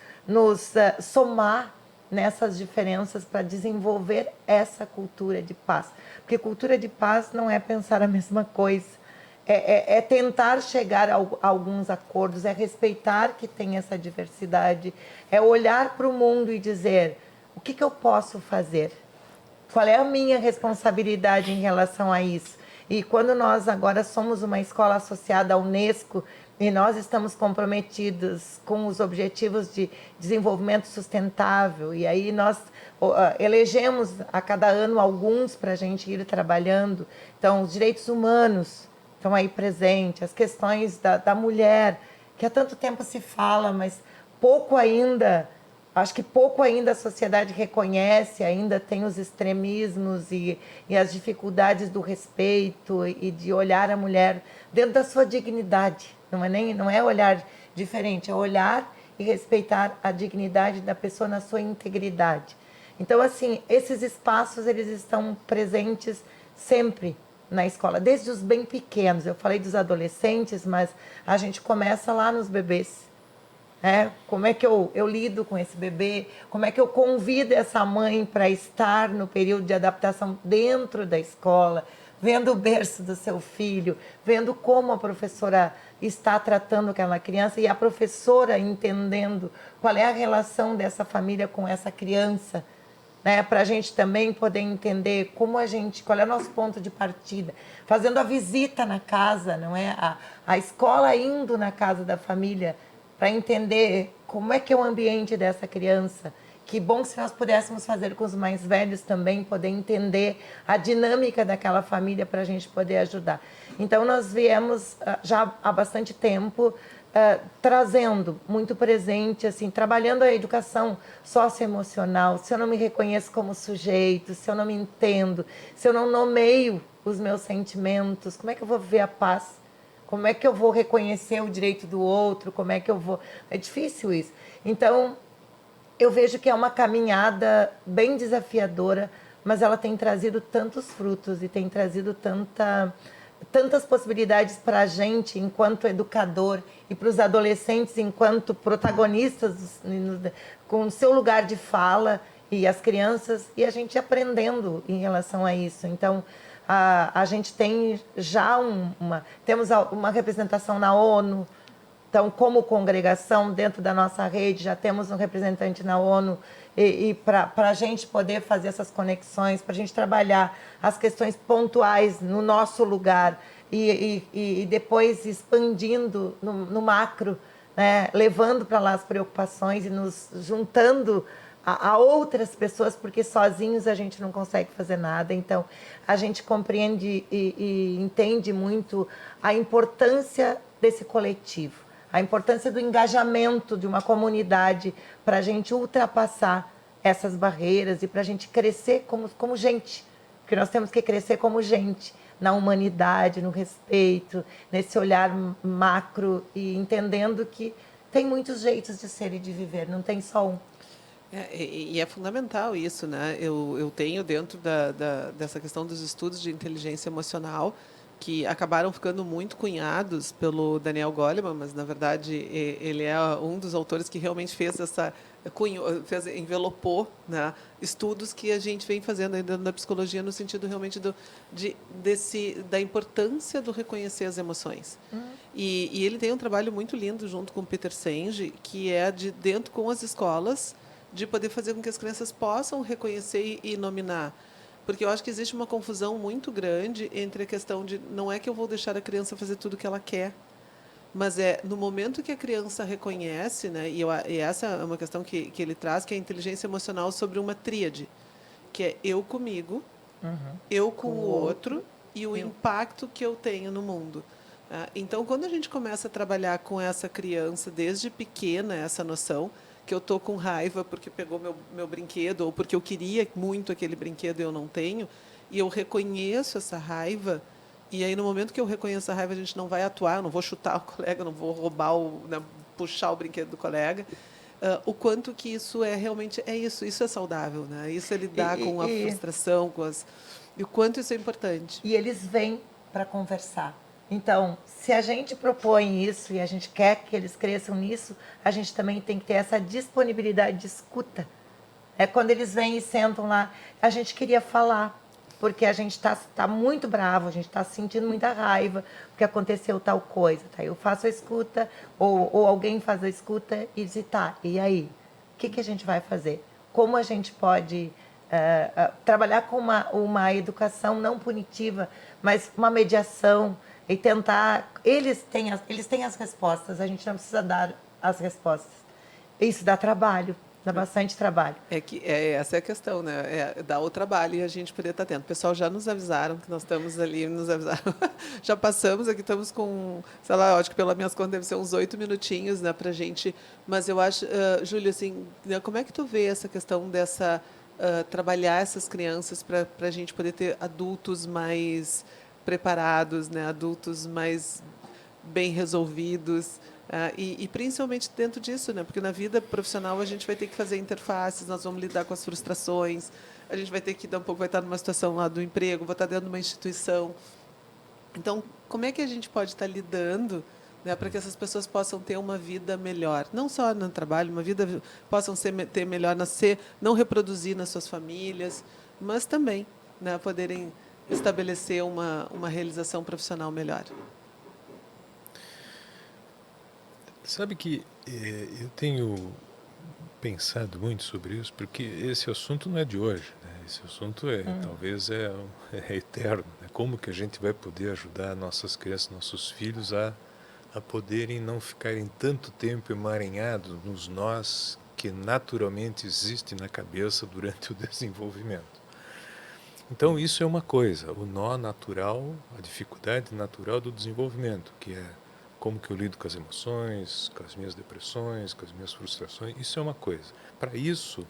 somar nessas diferenças para desenvolver essa cultura de paz? Porque cultura de paz não é pensar a mesma coisa. É tentar chegar a alguns acordos, é respeitar que tem essa diversidade, é olhar para o mundo e dizer: o que eu posso fazer? Qual é a minha responsabilidade em relação a isso? E quando nós agora somos uma escola associada à Unesco e nós estamos comprometidos com os objetivos de desenvolvimento sustentável, e aí nós elegemos a cada ano alguns para a gente ir trabalhando. Então, os direitos humanos estão aí presentes, as questões da mulher, que há tanto tempo se fala, mas pouco ainda, acho que pouco ainda a sociedade reconhece, ainda tem os extremismos e as dificuldades do respeito e de olhar a mulher dentro da sua dignidade. Não é olhar diferente, é olhar e respeitar a dignidade da pessoa na sua integridade. Então, assim, esses espaços, eles estão presentes sempre na escola, desde os bem pequenos. Eu falei dos adolescentes, mas a gente começa lá nos bebês. Como é que eu lido com esse bebê? Como é que eu convido essa mãe para estar no período de adaptação dentro da escola, vendo o berço do seu filho, vendo como a professora está tratando aquela criança e a professora entendendo qual é a relação dessa família com essa criança, né, para a gente também poder entender qual é o nosso ponto de partida, fazendo a visita na casa, não é? A escola indo na casa da família para entender como é que é o ambiente dessa criança. Que bom se nós pudéssemos fazer com os mais velhos também, poder entender a dinâmica daquela família para a gente poder ajudar. Então, nós viemos já há bastante tempo trazendo muito presente, assim, trabalhando a educação socioemocional. Se eu não me reconheço como sujeito, se eu não me entendo, se eu não nomeio os meus sentimentos, como é que eu vou viver a paz? Como é que eu vou reconhecer o direito do outro? Como é que eu vou... É difícil isso. Então, eu vejo que é uma caminhada bem desafiadora, mas ela tem trazido tantos frutos e tem trazido tantas possibilidades para a gente enquanto educador e para os adolescentes enquanto protagonistas com o seu lugar de fala e as crianças, e a gente aprendendo em relação a isso. Então, a gente tem já temos uma representação na ONU. Então, como congregação, dentro da nossa rede, já temos um representante na ONU e para a gente poder fazer essas conexões, para a gente trabalhar as questões pontuais no nosso lugar e depois expandindo no macro, né, levando para lá as preocupações e nos juntando a outras pessoas, porque sozinhos a gente não consegue fazer nada. Então, a gente compreende e entende muito a importância desse coletivo. A importância do engajamento de uma comunidade para a gente ultrapassar essas barreiras e para a gente crescer como gente. Porque nós temos que crescer como gente, na humanidade, no respeito, nesse olhar macro e entendendo que tem muitos jeitos de ser e de viver, não tem só um.
E é fundamental isso, né? Eu tenho dentro dessa questão dos estudos de inteligência emocional, que acabaram ficando muito cunhados pelo Daniel Goleman, mas, na verdade, ele é um dos autores que realmente fez envelopou, né, estudos que a gente vem fazendo ainda na psicologia no sentido realmente da importância do reconhecer as emoções. E ele tem um trabalho muito lindo junto com o Peter Senge, que é de dentro com as escolas, de poder fazer com que as crianças possam reconhecer e nominar. Porque eu acho que existe uma confusão muito grande entre a questão de não é que eu vou deixar a criança fazer tudo o que ela quer, mas é no momento que a criança reconhece, né, e essa é uma questão que ele traz, que é a inteligência emocional sobre uma tríade, que é eu comigo, eu com o outro e o
eu.
impacto que eu tenho no mundo. Então, quando a gente começa a trabalhar com essa criança desde pequena, essa noção, que eu estou com raiva porque pegou meu brinquedo ou porque eu queria muito aquele brinquedo e eu não tenho, e eu reconheço essa raiva, e aí no momento que eu reconheço a raiva, a gente não vai atuar, eu não vou chutar o colega, não vou roubar, né, puxar o brinquedo do colega. O quanto que isso é realmente, isso é saudável, né? Isso é
E,
lidar com a
e, e,
frustração, e o quanto isso é importante.
e eles vêm para conversar. Então, se a gente propõe isso e a gente quer que eles cresçam nisso, a gente também tem que ter essa disponibilidade de escuta. É quando eles vêm e sentam lá, a gente queria falar, porque a gente está muito bravo, a gente está sentindo muita raiva, porque aconteceu tal coisa. Tá? Eu faço a escuta, ou alguém faz a escuta e diz, tá, e aí? O que a gente vai fazer? Como a gente pode trabalhar com uma educação não punitiva, mas uma mediação e tentar... Eles têm as respostas, a gente não precisa dar as respostas. Isso dá trabalho, dá bastante trabalho.
Essa é a questão, né? Dá o trabalho e a gente poder estar atento. O pessoal já nos avisaram que nós estamos ali, nos avisaram. Já passamos aqui, estamos com, sei lá, acho que pelas minhas contas deve ser uns 8 minutinhos, né, para a gente. Mas eu acho, Júlio, assim, né, como é que tu vê essa questão dessa trabalhar essas crianças para a gente poder ter adultos mais preparados, né? Adultos mais bem resolvidos. E principalmente dentro disso, né? Porque na vida profissional a gente vai ter que fazer interfaces, nós vamos lidar com as frustrações, a gente vai ter que, daqui a pouco, vai estar numa situação lá do emprego, vai estar dentro de uma instituição. Então, como é que a gente pode estar lidando, né, para que essas pessoas possam ter uma vida melhor? Não só no trabalho, uma vida possam ter melhor, não reproduzir nas suas famílias, mas também, né, poderem estabelecer uma realização profissional melhor.
Sabe que eu tenho pensado muito sobre isso, porque esse assunto não é de hoje, né? Esse assunto talvez é eterno, né? Como que a gente vai poder ajudar nossas crianças, nossos filhos a poderem não ficarem tanto tempo emaranhados nos nós que naturalmente existem na cabeça durante o desenvolvimento. Então isso é uma coisa, o nó natural, a dificuldade natural do desenvolvimento, que é como que eu lido com as emoções, com as minhas depressões, com as minhas frustrações, isso é uma coisa. Para isso,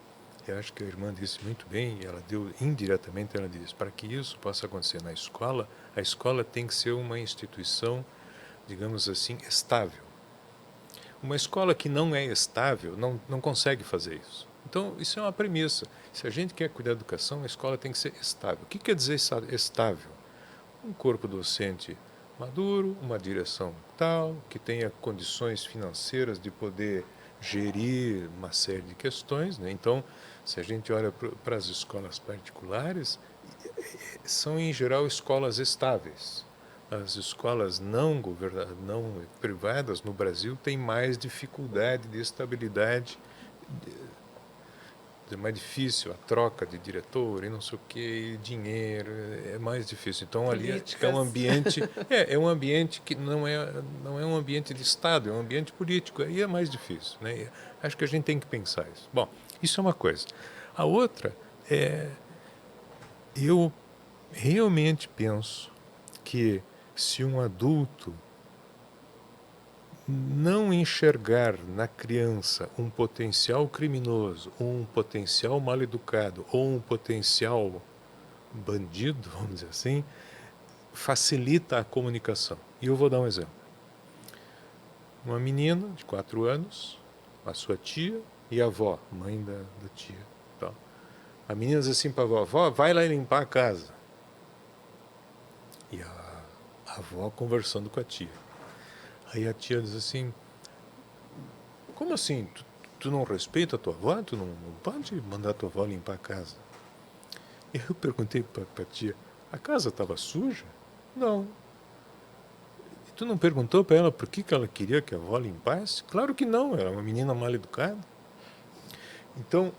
eu acho que a irmã disse muito bem, ela deu indiretamente, ela disse, para que isso possa acontecer na escola, a escola tem que ser uma instituição, digamos assim, estável. Uma escola que não é estável não consegue fazer isso. Então, isso é uma premissa. Se a gente quer cuidar da educação, a escola tem que ser estável. O que quer dizer estável? Um corpo docente maduro, uma direção tal, que tenha condições financeiras de poder gerir uma série de questões, né? Então, se a gente olha para as escolas particulares, são em geral escolas estáveis. As escolas não privadas no Brasil têm mais dificuldade de estabilidade, é mais difícil a troca de diretor e não sei o que, dinheiro, é mais difícil. Então ali é um ambiente, é um ambiente que não é um ambiente de Estado, é um ambiente político, aí é mais difícil, né? Acho que a gente tem que pensar isso. Bom, isso é uma coisa. A outra é, eu realmente penso que se um adulto não enxergar na criança um potencial criminoso, ou um potencial mal educado, ou um potencial bandido, vamos dizer assim, facilita a comunicação. E eu vou dar um exemplo. Uma menina de 4 anos, a sua tia e a avó, mãe da tia. Então, a menina diz assim para a avó, vai lá limpar a casa. E a avó conversando com a tia. Aí a tia diz assim, como assim? Tu tu não respeita a tua avó, tu não pode mandar a tua avó limpar a casa. E eu perguntei para a tia, a casa estava suja? Não. E tu não perguntou para ela por que ela queria que a avó limpasse? Claro que não, ela é uma menina mal educada. Então,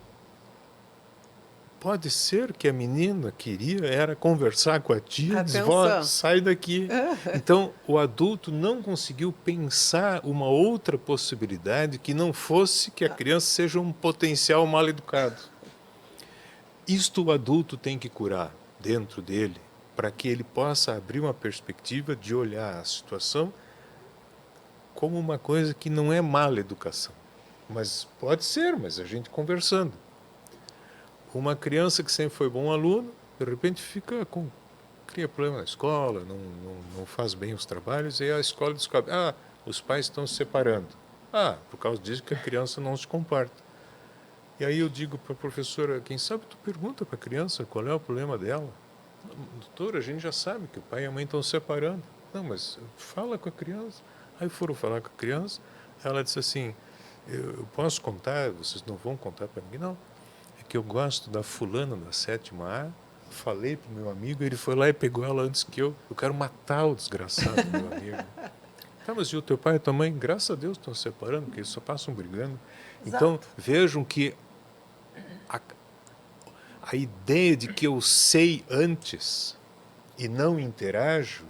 pode ser que a menina queria era conversar com a tia, diz, vó, sai daqui. Então, o adulto não conseguiu pensar uma outra possibilidade que não fosse que a criança seja um potencial mal educado. Isto o adulto tem que curar dentro dele, para que ele possa abrir uma perspectiva de olhar a situação como uma coisa que não é mala educação. Mas pode ser, mas a gente conversando. Uma criança que sempre foi bom aluno, de repente cria problema na escola, não faz bem os trabalhos, e a escola descobre, os pais estão se separando. Por causa disso que a criança não se comporta. E aí eu digo para a professora, quem sabe tu pergunta para a criança qual é o problema dela. Doutora, a gente já sabe que o pai e a mãe estão se separando. Não, mas fala com a criança. Aí foram falar com a criança, ela disse assim, eu posso contar, vocês não vão contar para ninguém? Não. Que eu gosto da fulana da 7ª A, falei pro meu amigo, ele foi lá e pegou ela antes que eu quero matar o desgraçado meu amigo. Tá, mas e o teu pai e a tua mãe, graças a Deus, estão se separando, porque eles só passam brigando. Exato. Então, vejam que a ideia de que eu sei antes e não interajo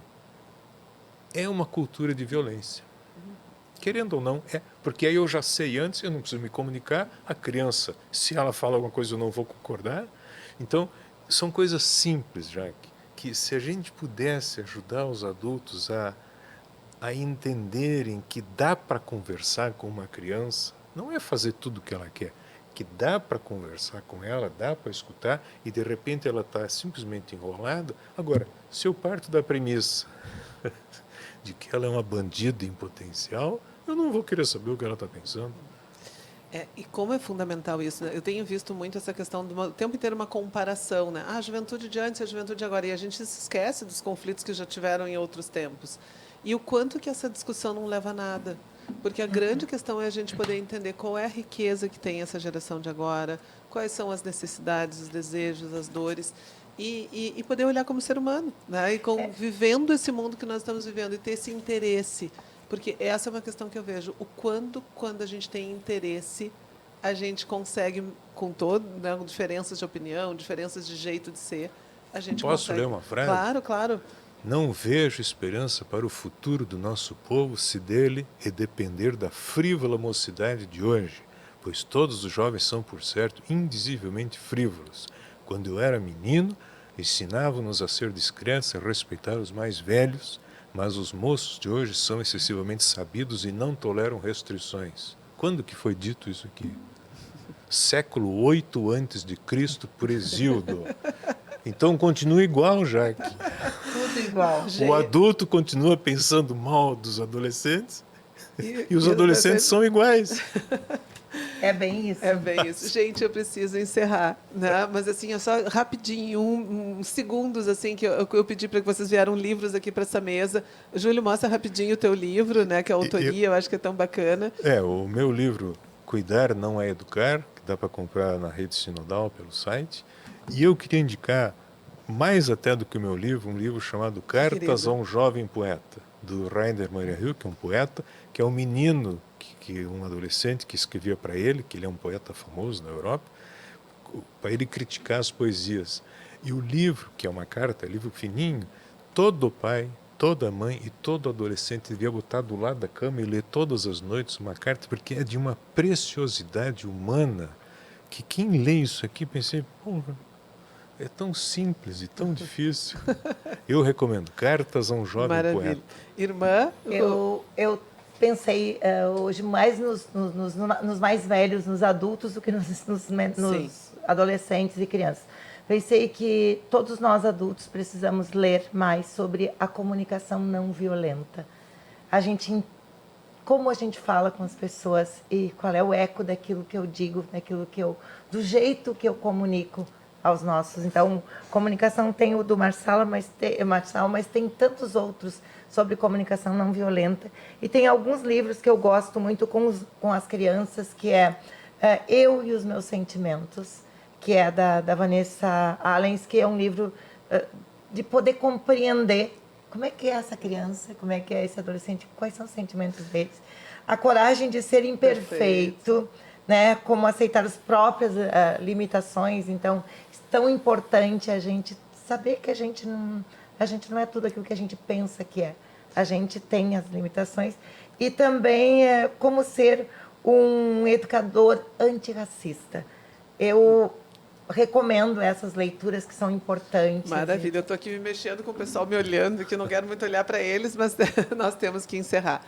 é uma cultura de violência. Querendo ou não, porque aí eu já sei antes, eu não preciso me comunicar, a criança, se ela fala alguma coisa eu não vou concordar. Então, são coisas simples, Jaque, que se a gente pudesse ajudar os adultos a entenderem que dá para conversar com uma criança, não é fazer tudo o que ela quer, que dá para conversar com ela, dá para escutar, e de repente ela está simplesmente enrolada. Agora, se eu parto da premissa de que ela é uma bandida em potencial, eu não vou querer saber o que ela está pensando.
E como é fundamental isso, né? Eu tenho visto muito essa questão, o tempo inteiro uma comparação, né? A juventude de antes e a juventude de agora. E a gente se esquece dos conflitos que já tiveram em outros tempos. E o quanto que essa discussão não leva a nada. Porque a grande questão é a gente poder entender qual é a riqueza que tem essa geração de agora, quais são as necessidades, os desejos, as dores, e poder olhar como ser humano, né? E vivendo esse mundo que nós estamos vivendo e ter esse interesse. Porque essa é uma questão que eu vejo. Quando a gente tem interesse, a gente consegue, com diferenças de opinião, diferenças de jeito de ser, a gente
Posso
consegue...
ler uma frase?
Claro, claro.
Não vejo esperança para o futuro do nosso povo se dele depender da frívola mocidade de hoje, pois todos os jovens são, por certo, indizivelmente frívolos. Quando eu era menino, ensinavam-nos a ser discretos, a respeitar os mais velhos, mas os moços de hoje são excessivamente sabidos e não toleram restrições. Quando que foi dito isso aqui? Século 8 antes de Cristo, por Hesíodo. Então continua igual, Jaque.
Tudo igual.
O adulto continua pensando mal dos adolescentes e os adolescentes são iguais.
É bem isso.
É bem isso. Gente, eu preciso encerrar, né? Mas assim, só rapidinho, uns segundos assim que eu pedi para que vocês vieram livros aqui para essa mesa. Júlio, mostra rapidinho o teu livro, né? Que é a autoria, eu acho que é tão bacana.
O meu livro Cuidar Não é Educar, que dá para comprar na Rede Sinodal pelo site. E eu queria indicar, mais até do que o meu livro, um livro chamado Cartas a um Jovem Poeta, do Rainer Maria Rilke, que é um poeta, que é um menino, um adolescente que escrevia para ele, que ele é um poeta famoso na Europa, para ele criticar as poesias. E o livro, que é uma carta, é um livro fininho, todo pai, toda mãe e todo adolescente devia botar do lado da cama e ler todas as noites uma carta, porque é de uma preciosidade humana, que quem lê isso aqui, pensei, porra, é tão simples e tão difícil. Eu recomendo Cartas a um Jovem
Maravilha.
Poeta.
Irmã?
Eu pensei hoje mais nos mais velhos, nos adultos, do que nos adolescentes e crianças. Pensei que todos nós adultos precisamos ler mais sobre a comunicação não violenta. Como a gente fala com as pessoas e qual é o eco daquilo que eu digo, do jeito que eu comunico aos nossos. Então, comunicação tem o do Marçal, mas tem tantos outros sobre comunicação não violenta. E tem alguns livros que eu gosto muito com as crianças, que é Eu e os Meus Sentimentos, que é da Vanessa Allens, que é um livro de poder compreender como é que é essa criança, como é que é esse adolescente, quais são os sentimentos deles. A coragem de ser imperfeito, né? Como aceitar as próprias limitações. Então, é tão importante a gente saber que a gente não é tudo aquilo que a gente pensa que é. A gente tem as limitações. E também como ser um educador antirracista. Eu recomendo essas leituras que são importantes.
Maravilha, eu estou aqui me mexendo com o pessoal me olhando, que eu não quero muito olhar para eles, mas nós temos que encerrar.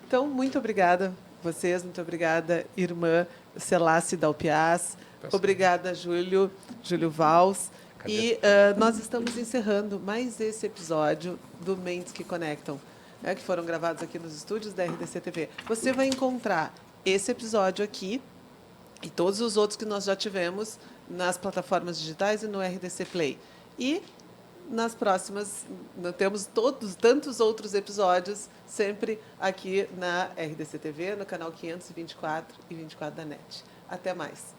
Então, muito obrigada vocês, muito obrigada, irmã Selassie Dalpiaz, obrigada, Júlio Valls. E nós estamos encerrando mais esse episódio do Mentes que Conectam, que foram gravados aqui nos estúdios da RDC TV. Você vai encontrar esse episódio aqui e todos os outros que nós já tivemos nas plataformas digitais e no RDC Play. E nas próximas, nós temos tantos outros episódios, sempre aqui na RDC TV, no canal 524 e 24 da NET. Até mais.